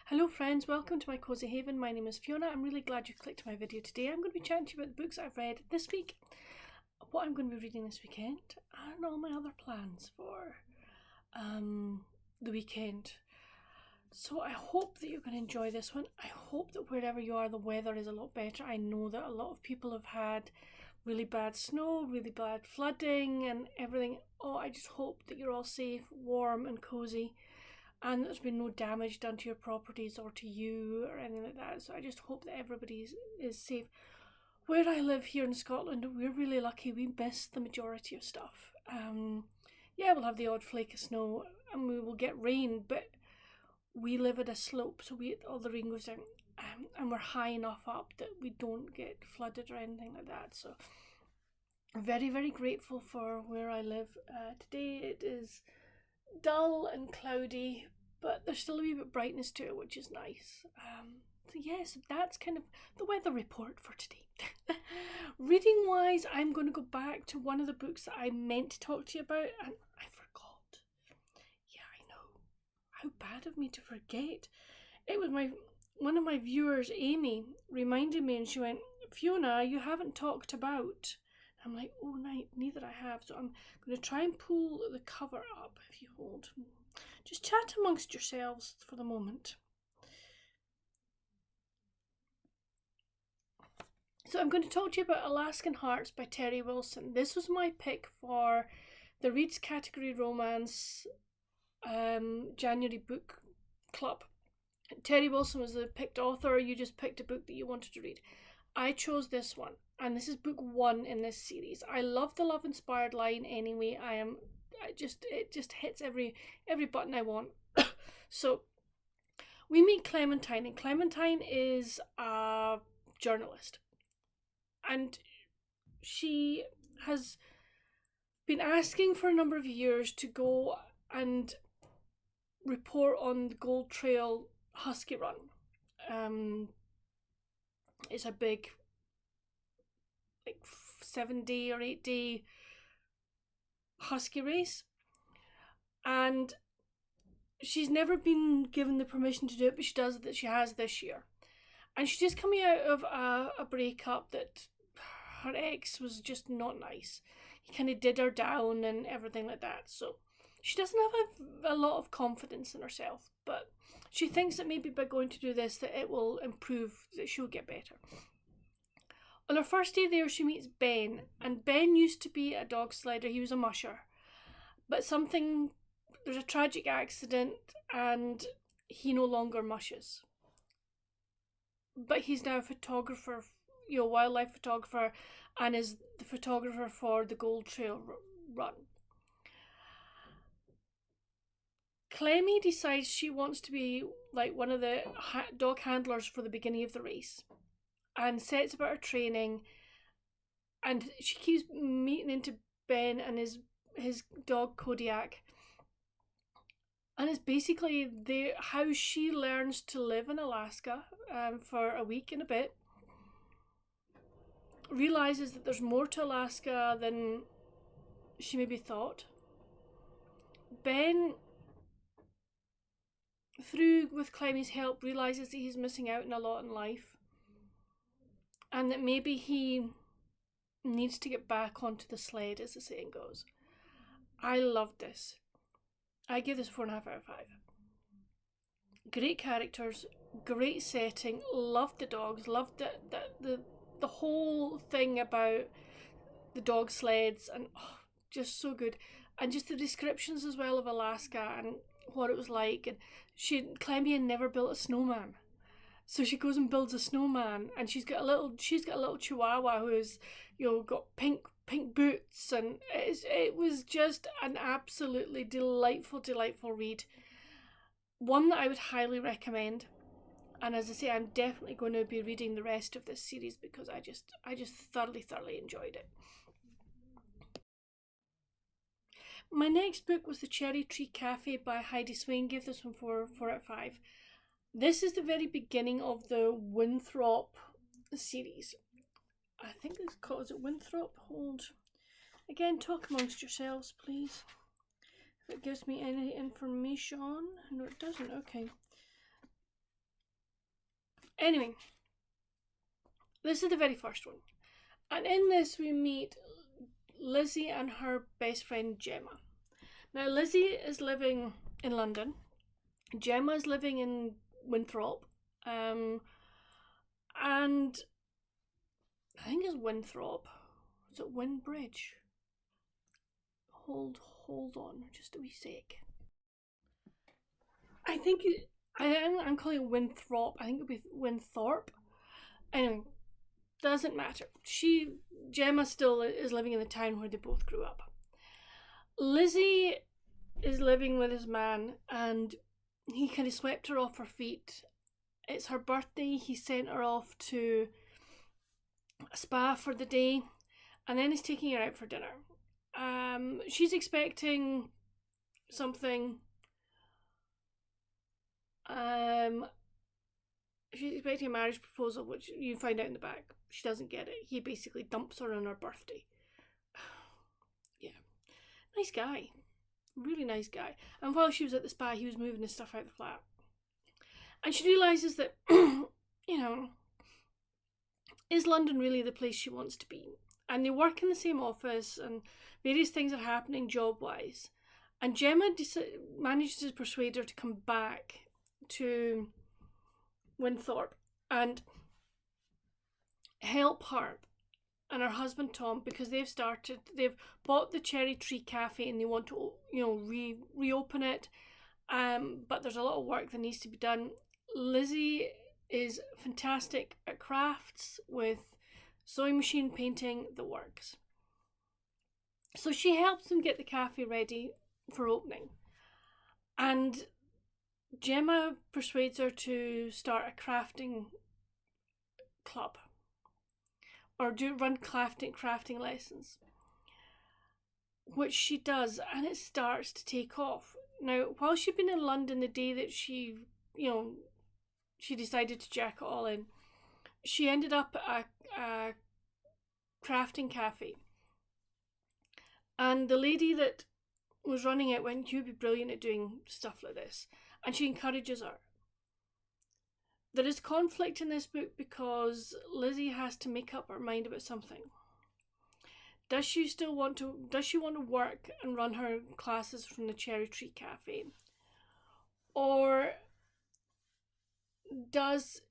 Hello friends, welcome to my Cozy Haven. My name is Fiona. I'm really glad you clicked my video today. I'm going to be chatting to you about the books I've read this week, what I'm going to be reading this weekend, and all my other plans for the weekend. So I hope that you're going to enjoy this one. I hope that wherever you are the weather is a lot better. I know that a lot of people have had really bad snow, really bad flooding and everything. Oh, I just hope that you're all safe, warm and cozy, and there's been no damage done to your properties or to you or anything like that. So I just hope that everybody is safe. Where I live here in Scotland, we're really lucky. We miss the majority of stuff. Yeah, we'll have the odd flake of snow and we will get rain, but we live at a slope, so all the rain goes down, and we're high enough up that we don't get flooded or anything like that. So I'm very, very grateful for where I live. Today it is dull and cloudy, but there's still a wee bit of brightness to it, which is nice. So yes, that's kind of the weather report for today. Reading wise, I'm going to go back to one of the books that I meant to talk to you about and I forgot. Yeah, I know. How bad of me to forget. It was one of my viewers, Amy, reminded me, and she went, "Fiona, you haven't talked about." I'm like, oh, neither I have. So I'm going to try and pull the cover up if you hold. Just chat amongst yourselves for the moment. So I'm going to talk to you about Alaskan Hearts by Terry Wilson. This was my pick for the Reads Category Romance January Book Club. Terry Wilson was the picked author. You just picked a book that you wanted to read. I chose this one, and this is book 1 in this series. I love the love inspired line anyway. It just hits every button I want. So we meet Clementine, and Clementine is a journalist, and she has been asking for a number of years to go and report on the Gold Trail Husky Run. It's a big, like 7-day or 8-day husky race, and she's never been given the permission to do it, but she has this year. And she's just coming out of a breakup that her ex was just not nice. He kind of did her down and everything like that. So she doesn't have a lot of confidence in herself, but she thinks that maybe by going to do this that it will improve, that she'll get better. On her first day there, she meets Ben, and Ben used to be a dog slider. He was a musher, but there's a tragic accident and he no longer mushes. But he's now a photographer, wildlife photographer, and is the photographer for the Gold Trail Run. Clemmy decides she wants to be like one of the dog handlers for the beginning of the race, and sets about her training, and she keeps meeting into Ben and his dog Kodiak, and it's basically how she learns to live in Alaska for a week and a bit, realizes that there's more to Alaska than she maybe thought. Ben, with Clemmy's help, realizes that he's missing out on a lot in life, and that maybe he needs to get back onto the sled, as the saying goes. I loved this. I give this 4.5 out of 5. Great characters, great setting, loved the dogs, loved the whole thing about the dog sleds, and just so good. And just the descriptions as well of Alaska and what it was like. And Clemmy had never built a snowman, so she goes and builds a snowman, and she's got a little Chihuahua who's got pink boots, and it was just an absolutely delightful read. One that I would highly recommend. And as I say, I'm definitely going to be reading the rest of this series because I just thoroughly enjoyed it. My next book was The Cherry Tree Cafe by Heidi Swain. Give this one 4 out of 5. This is the very beginning of the Winthrop series. I think it's called, is it Winthrop? Hold. Again, talk amongst yourselves, please. If it gives me any information. No, it doesn't. Okay. Anyway, this is the very first one. And in this we meet Lizzie and her best friend Gemma. Now Lizzie is living in London. Gemma is living in Winthrop. And I think it's Winthrop. Is it Winbridge? Hold on, just a wee sec. I'm calling it Winthrop. I think it'll be Winthorpe. Anyway, doesn't matter. Gemma still is living in the town where they both grew up. Lizzie is living with his man, and he kind of swept her off her feet. It's her birthday. He sent her off to a spa for the day, and then he's taking her out for dinner. She's expecting something. She's expecting a marriage proposal, which you find out in the back. She doesn't get it. He basically dumps her on her birthday. Yeah. Nice guy. Really nice guy. And while she was at the spa, he was moving his stuff out of the flat. And she realises that, is London really the place she wants to be? And they work in the same office, and various things are happening job-wise. And Gemma manages to persuade her to come back to Winthorpe and help her and her husband Tom, because they've bought the Cherry Tree Cafe and they want to reopen it, but there's a lot of work that needs to be done. Lizzie is fantastic at crafts, with sewing machine, painting, the works. So she helps them get the cafe ready for opening, and Gemma persuades her to start a crafting club, or run crafting lessons, which she does, and it starts to take off. Now, while she'd been in London the day that she decided to jack it all in, she ended up at a crafting cafe, and the lady that was running it went, "You'd be brilliant at doing stuff like this," and she encourages her. There is conflict in this book because Lizzie has to make up her mind about something. Does she want to work and run her classes from the Cherry Tree Cafe? Or does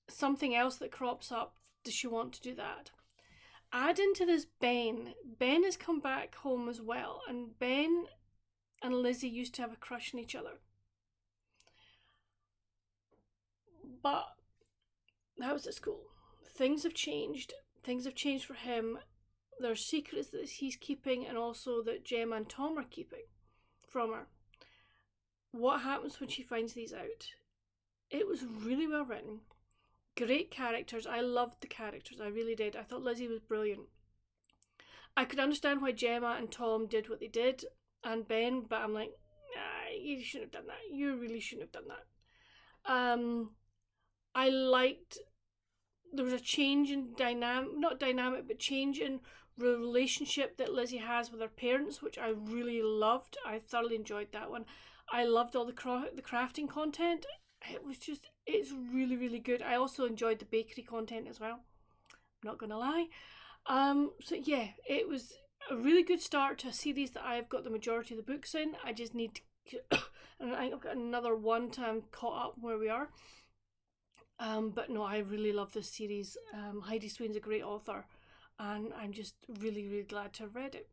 something else that crops up, does she want to do that? Add into this Ben. Ben has come back home as well, and Ben and Lizzie used to have a crush on each other. But that was at school. Things have changed. Things have changed for him. There are secrets that he's keeping, and also that Gemma and Tom are keeping from her. What happens when she finds these out? It was really well written. Great characters. I loved the characters. I really did. I thought Lizzie was brilliant. I could understand why Gemma and Tom did what they did, and Ben, but I'm like, nah, you shouldn't have done that. You really shouldn't have done that. I liked, there was a change in change in relationship that Lizzie has with her parents, which I really loved. I thoroughly enjoyed that one. I loved all the crafting content. It's really, really good. I also enjoyed the bakery content as well. I'm not going to lie. So yeah, it was a really good start to a series that I've got the majority of the books in. I just need to, and I've got another one to caught up where we are. But no, I really love this series. Heidi Swain's a great author, and I'm just really, really glad to have read it.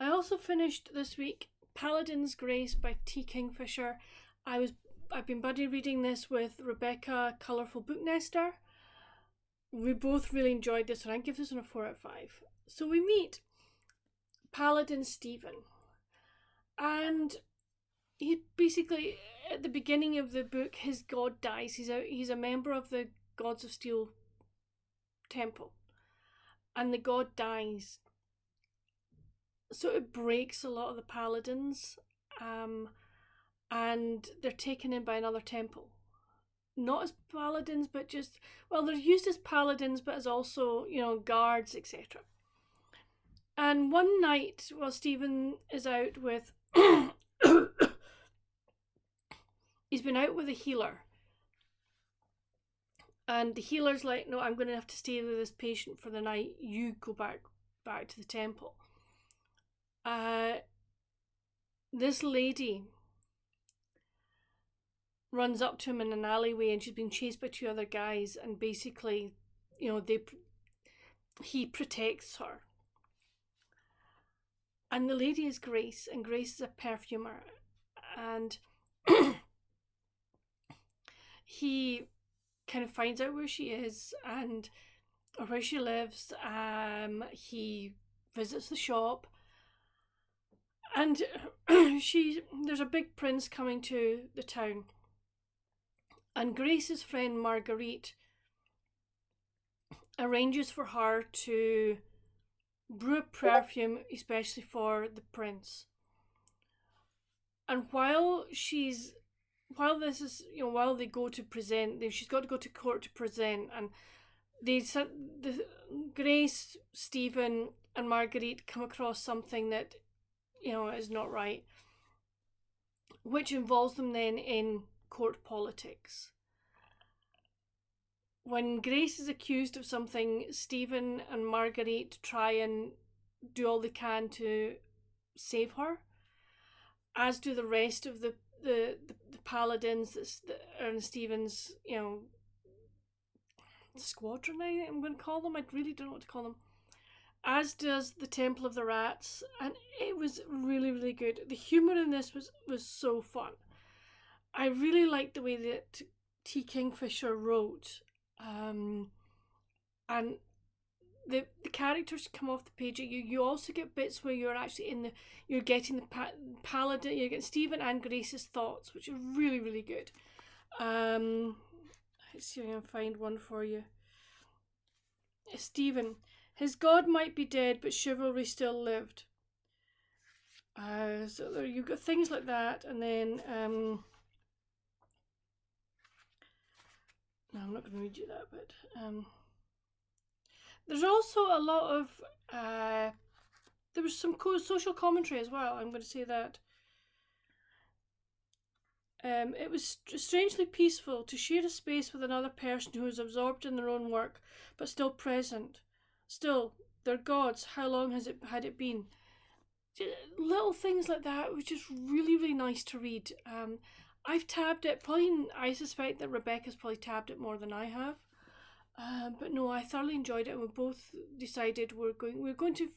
I also finished this week Paladin's Grace by T. Kingfisher. I've been buddy reading this with Rebecca, Colourful Book Nester. We both really enjoyed this, and I give this one a 4 out of 5. So we meet Paladin Stephen, and he basically, at the beginning of the book, his god dies. He's a member of the Gods of Steel temple, and the god dies. So it breaks a lot of the paladins, and they're taken in by another temple. Not as paladins, but just, well, they're used as paladins, but as also, guards, etc. And one night, while Stephen is out with he's been out with a healer. And the healer's like, no, I'm going to have to stay with this patient for the night. You go back to the temple. This lady runs up to him in an alleyway, and she's been chased by 2 other guys, and basically, he protects her. And the lady is Grace, and Grace is a perfumer, and he kind of finds out where she is or where she lives. He visits the shop, and there's a big prince coming to the town, and Grace's friend Marguerite arranges for her to brew a perfume especially for the prince. And while they go to present, she's got to go to court to present, and Grace, Stephen, and Marguerite come across something that is not right, which involves them then in court politics. When Grace is accused of something, Stephen and Marguerite try and do all they can to save her, as do the rest of the paladins that are in Stephen's, squadron, I'm going to call them. I really don't know what to call them. As does the Temple of the Rats, and it was really, really good. The humour in this was so fun. I really liked the way that T. Kingfisher wrote, and the characters come off the page at you. You also get bits where you're actually you're getting the paladin, you get Stephen and Grace's thoughts, which are really, really good. Let's see if I can find one for you. Stephen, his god might be dead, but chivalry still lived. So there you've got things like that, and then no, I'm not going to read you that bit. There's also a lot of there was some social commentary as well. I'm going to say that. It was strangely peaceful to share a space with another person who is absorbed in their own work, but still present. Still, they're gods. How long had it been? Little things like that was just really, really nice to read. I've tabbed it. I suspect that Rebecca's probably tabbed it more than I have. But no, I thoroughly enjoyed it, and we both decided we're going to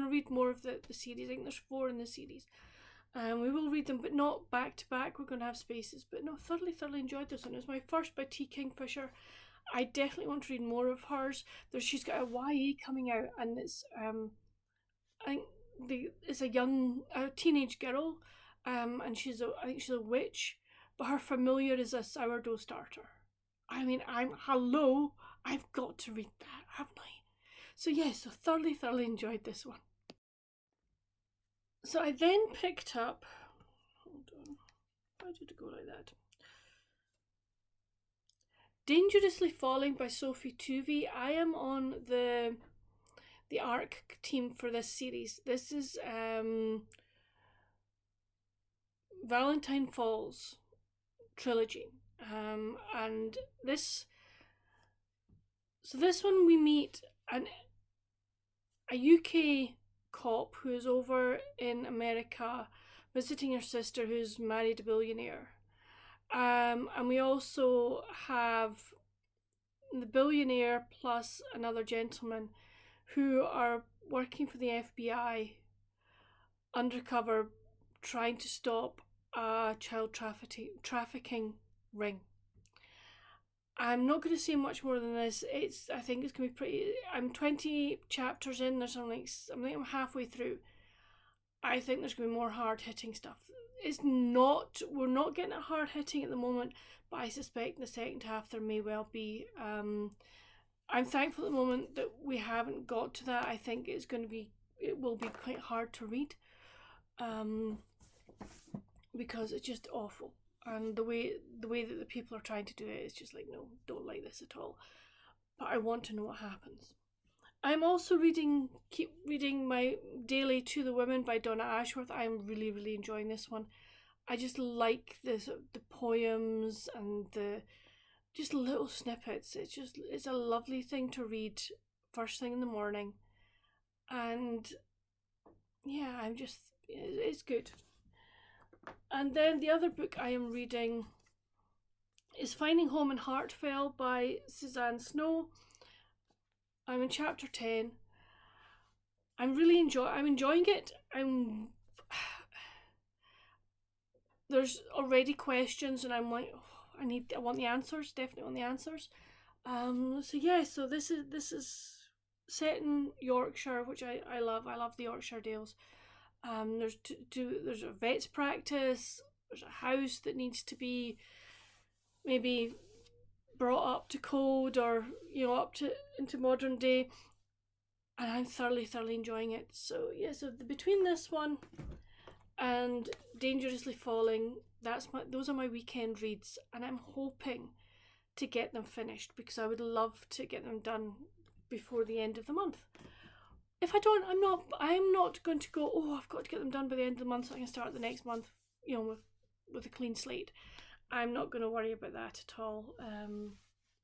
read more of the series. I think there's 4 in the series. We will read them, but not back to back. We're going to have spaces. But no, thoroughly enjoyed this one. It was my first by T. Kingfisher. I definitely want to read more of hers. She's got a YA coming out, and it's I think it's a teenage girl, and I think she's a witch, but her familiar is a sourdough starter. I mean, I've got to read that, haven't I? So yes, so thoroughly enjoyed this one. So I then picked up, hold on, why did it go like that? Dangerously Falling by Sophie Tuvey. I am on the ARC team for this series. This is Valentine Falls trilogy. And this one we meet a UK cop who is over in America visiting her sister who's married a billionaire. And we also have the billionaire plus another gentleman who are working for the FBI undercover, trying to stop a child trafficking ring. I'm not going to say much more than this. I think it's going to be pretty. I'm 20 chapters in. There's something. I think I'm halfway through. I think there's going to be more hard hitting stuff. We're not getting it hard hitting at the moment, but I suspect in the second half there may well be. I'm thankful at the moment that we haven't got to that. I think it will be quite hard to read, because it's just awful. And the way that the people are trying to do it is just like, no, don't like this at all. But I want to know what happens. I'm also keep reading my daily To the Women by Donna Ashworth. I'm really, really enjoying this one. I just like the poems and the just little snippets. It's a lovely thing to read first thing in the morning, and yeah, it's good. And then the other book I am reading is Finding Home in Heartfell by Suzanne Snow. I'm in chapter 10. I'm enjoying it. There's already questions, and I'm like, oh, I want the answers. Definitely want the answers. So this is set in Yorkshire, which I love. I love the Yorkshire Dales. There's a vet's practice. There's a house that needs to be maybe brought up to code, or into modern day, and I'm thoroughly enjoying it. So yeah, between this one and Dangerously Falling, those are my weekend reads, and I'm hoping to get them finished because I would love to get them done before the end of the month. If I don't, I'm not going to go, oh, I've got to get them done by the end of the month so I can start the next month, with a clean slate. I'm not going to worry about that at all.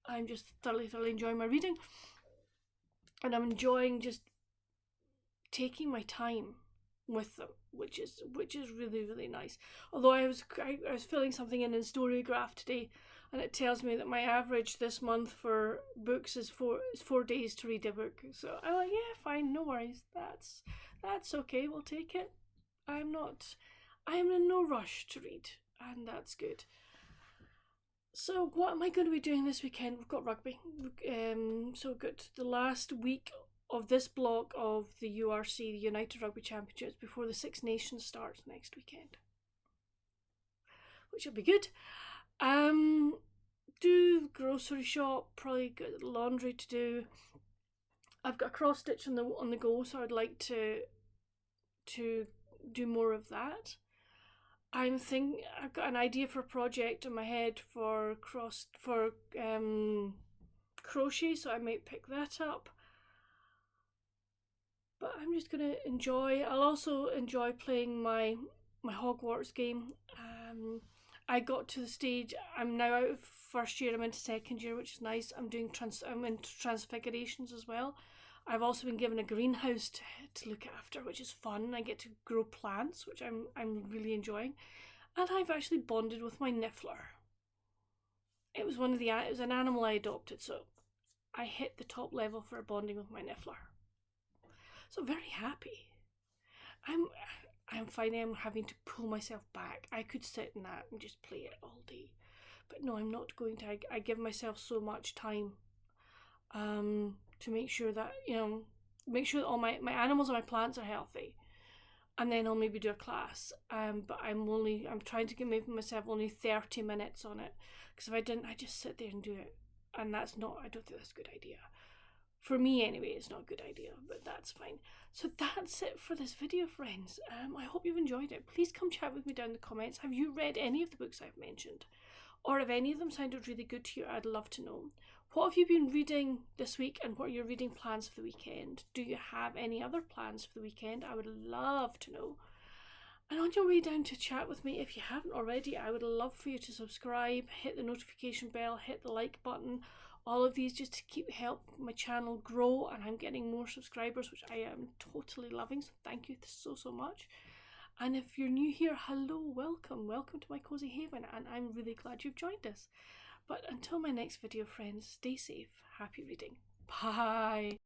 I'm just thoroughly enjoying my reading, and I'm enjoying just taking my time with them, which is really nice. Although I was filling something in Storygraph today, and it tells me that my average this month for books is 4 days to read a book. So I'm like, yeah, fine, no worries. That's okay. We'll take it. I am in no rush to read, and that's good. So what am I going to be doing this weekend? We've got rugby. So good. The last week of this block of the URC, the United Rugby Championships, before the Six Nations starts next weekend, which will be good. Do grocery shop, probably got laundry to do. I've got a cross stitch on the go, so I'd like to do more of that. I've got an idea for a project in my head for crochet, so I might pick that up. But I'm just gonna enjoy. I'll also enjoy playing my Hogwarts game. I got to the stage. I'm now out of first year. I'm into second year, which is nice. I'm into Transfigurations as well. I've also been given a greenhouse to look after, which is fun. I get to grow plants, which I'm really enjoying, and I've actually bonded with my niffler. It was an animal I adopted, so I hit the top level for bonding with my niffler. So very happy. I'm finding I'm having to pull myself back. I could sit in that and just play it all day, but no, I'm not going to. I give myself so much time to make sure that all my animals and my plants are healthy, and then I'll maybe do a class. But I'm trying to give myself only 30 minutes on it, because if I didn't, I just sit there and do it, and I don't think that's a good idea. For me anyway, it's not a good idea, but that's fine. So that's it for this video, friends. I hope you've enjoyed it. Please come chat with me down in the comments. Have you read any of the books I've mentioned? Or if any of them sounded really good to you, I'd love to know. What have you been reading this week, and what are your reading plans for the weekend? Do you have any other plans for the weekend? I would love to know. And on your way down to chat with me, if you haven't already, I would love for you to subscribe, hit the notification bell, hit the like button. All of these just to help my channel grow, and I'm getting more subscribers, which I am totally loving, so thank you so much. And if you're new here, hello, welcome to my cozy haven, and I'm really glad you've joined us. But until my next video, friends, stay safe, happy reading, bye.